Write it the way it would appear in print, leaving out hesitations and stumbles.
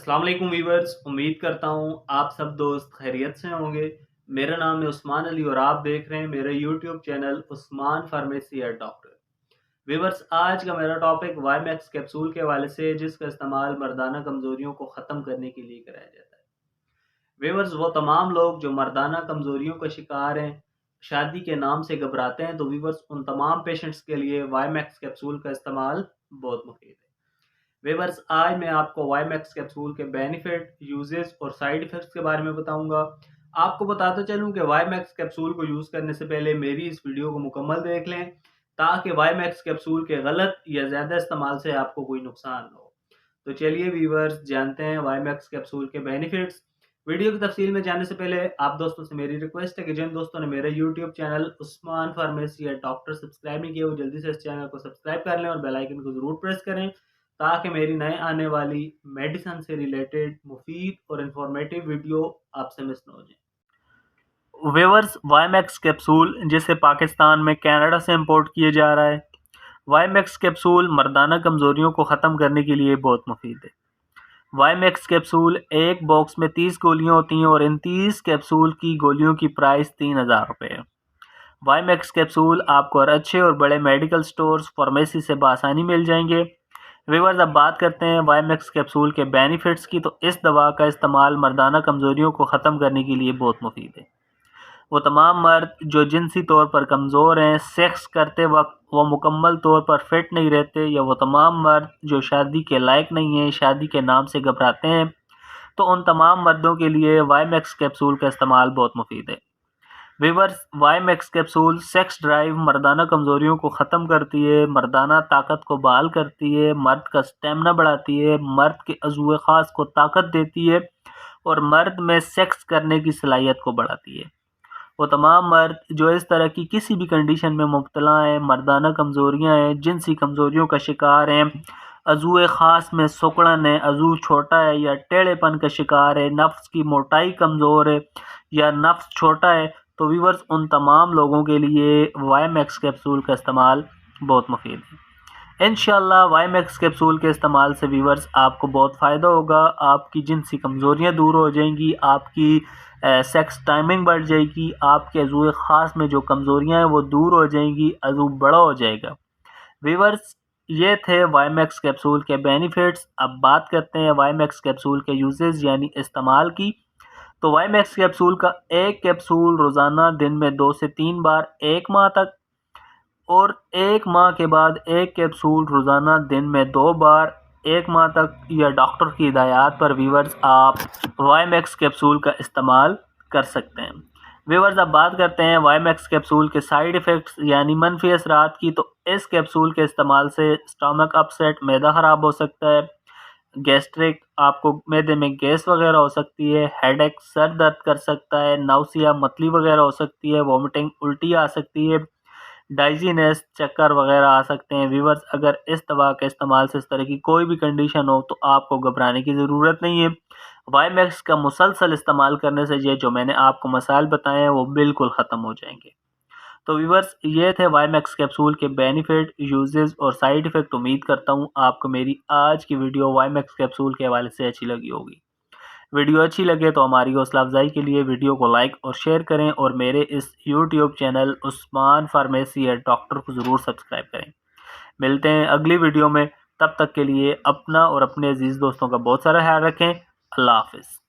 अस्सलाम वालेकुम वीवर्स, उम्मीद करता हूँ आप सब दोस्त खैरियत से होंगे। मेरा नाम है उस्मान अली और आप देख रहे हैं मेरा YouTube channel Usman pharmacy at doctor. Viewers, आज का मेरा टॉपिक वाईमैक्स कैप्सूल के हवाले से, जिसका इस्तेमाल मर्दाना कमज़ोरियों को ख़त्म करने के लिए कराया जाता है। वीवर्स, वो तमाम लोग जो मर्दाना कमज़ोरियों का शिकार हैं, शादी के नाम से घबराते हैं, तो वीवर्स उन तमाम पेशेंट्स के लिए वाईमैक्स कैप्सूल का इस्तेमाल बहुत मुफीद है। वीवर्स, आज मैं आपको वाईमैक्स कैप्सूल के बेनिफिट, यूजेस और साइड इफ़ेक्ट्स के बारे में बताऊंगा। आपको बताता चलूं कि वाईमैक्स कैप्सूल को यूज़ करने से पहले मेरी इस वीडियो को मुकम्मल देख लें, ताकि वाईमैक्स कैप्सूल के गलत या ज़्यादा इस्तेमाल से आपको कोई नुकसान ना हो। तो चलिए वीवर्स, जानते हैं वाईमैक्स कैप्सूल के बेनिफिट्स। वीडियो की तफसील में जाने से पहले आप दोस्तों से मेरी रिक्वेस्ट है कि जिन दोस्तों ने मेरा यूट्यूब चैनल उस्मान फार्मेसी या डॉक्टर सब्सक्राइब नहीं किया, वो जल्दी से इस चैनल को सब्सक्राइब कर लें और बेल आइकन को ज़रूर प्रेस करें, ताकि मेरी नए आने वाली मेडिसिन से रिलेटेड मुफीद और इंफॉर्मेटिव वीडियो आपसे मिस ना हो जाए। वेवर्स, वाईमैक्स कैप्सूल जिसे पाकिस्तान में कनाडा से इंपोर्ट किया जा रहा है, वाईमैक्स कैप्सूल मर्दाना कमज़ोरियों को ख़त्म करने के लिए बहुत मुफीद है। वाईमैक्स कैप्सूल एक बॉक्स में 30 गोलियां होती हैं और इन 30 कैप्सूल की गोलियों की प्राइस 3000 रुपये है। वाईमैक्स कैप्सूल आपको हर अच्छे और बड़े मेडिकल स्टोर्स, फार्मेसी से बआसानी मिल जाएंगे। व्यूअर्स, अब बात करते हैं वाईमैक्स कैप्सूल के बेनिफिट्स की। तो इस दवा का इस्तेमाल मर्दाना कमज़ोरियों को ख़त्म करने के लिए बहुत मुफीद है। वो तमाम मर्द जो जिनसी तौर पर कमज़ोर हैं, सेक्स करते वक्त वो मुकम्मल तौर पर फिट नहीं रहते, या वो तमाम मर्द जो शादी के लायक नहीं हैं, शादी के नाम से घबराते हैं, तो उन तमाम मर्दों के लिए वाईमैक्स कैप्सूल का इस्तेमाल बहुत मुफीद है। व्यूअर्स, वाईमैक्स कैप्सूल सेक्स ड्राइव, मर्दाना कमज़ोरियों को ख़त्म करती है, मर्दाना ताकत को बहाल करती है, मर्द का स्टेमिना बढ़ाती है, मर्द के अज़ूए ख़ास को ताकत देती है और मर्द में सेक्स करने की सलाहियत को बढ़ाती है। वो तमाम मर्द जो इस तरह की किसी भी कंडीशन में मुब्तला हैं, मर्दाना कमज़ोरियाँ हैं, जिनसी कमज़ोरियों का शिकार हैं, अज़ूए ख़ास में सुकड़न है, अज़ू छोटा है या टेढ़ेपन का शिकार है, नफ्स की मोटाई कमज़ोर है या नफ्स छोटा है, तो व्यूअर्स उन तमाम लोगों के लिए वाईमैक्स कैप्सूल का इस्तेमाल बहुत मुफीद है। इंशाल्लाह वाईमैक्स कैप्सूल के इस्तेमाल से व्यूअर्स आपको बहुत फ़ायदा होगा। आपकी जिनसी कमज़ोरियाँ दूर हो जाएंगी, आपकी सेक्स टाइमिंग बढ़ जाएगी, आपके अज़ूए ख़ास में जो कमज़ोरियाँ हैं वो दूर हो जाएंगी, अज़ू बड़ा हो जाएगा। व्यूअर्स, ये थे वाईमैक्स कैप्सूल के बेनिफिट्स। अब बात करते हैं वाईमैक्स कैप्सूल के यूजेस यानी इस्तेमाल की। तो वाईमैक्स कैप्सूल का एक कैप्सूल रोज़ाना दिन में 2 से 3 बार 1 माह तक, और 1 माह के बाद एक कैप्सूल रोज़ाना दिन में 2 बार 1 माह तक, या डॉक्टर की हिदायत पर व्यूअर्स आप वाईमैक्स कैप्सूल का इस्तेमाल कर सकते हैं। व्यूअर्स, अब बात करते हैं वाईमैक्स कैप्सूल के साइड इफ़ेक्ट्स यानी मनफी असरात की। तो इस कैप्सूल के इस्तेमाल से स्टमक अपसेट, मैदा ख़राब हो सकता है, गैस्ट्रिक, आपको मैदे में गैस वगैरह हो सकती है, हेडेक, सर दर्द कर सकता है, नाउसिया, मतली वगैरह हो सकती है, वोमिटिंग, उल्टी आ सकती है, डाइजीनेस, चक्कर वगैरह आ सकते हैं। व्यूअर्स, अगर इस दवा के इस्तेमाल से इस तरह की कोई भी कंडीशन हो तो आपको घबराने की ज़रूरत नहीं है। वाईमैक्स का मुसलसल इस्तेमाल करने से ये जो मैंने आपको मसाइल बताए हैं वो बिल्कुल ख़त्म हो जाएंगे। तो व्यूअर्स, ये थे वाईमैक्स कैप्सूल के बेनिफिट, यूजेस और साइड इफ़ेक्ट। उम्मीद करता हूँ आपको मेरी आज की वीडियो वाईमैक्स कैप्सूल के हवाले से अच्छी लगी होगी। वीडियो अच्छी लगे तो हमारी हौसला अफजाई के लिए वीडियो को लाइक और शेयर करें, और मेरे इस YouTube channel Usman pharmacy at doctor को ज़रूर सब्सक्राइब करें। मिलते हैं अगली वीडियो में, तब तक के लिए अपना और अपने अजीज़ दोस्तों का बहुत सारा ख्याल रखें। अल्लाह हाफ़िज़।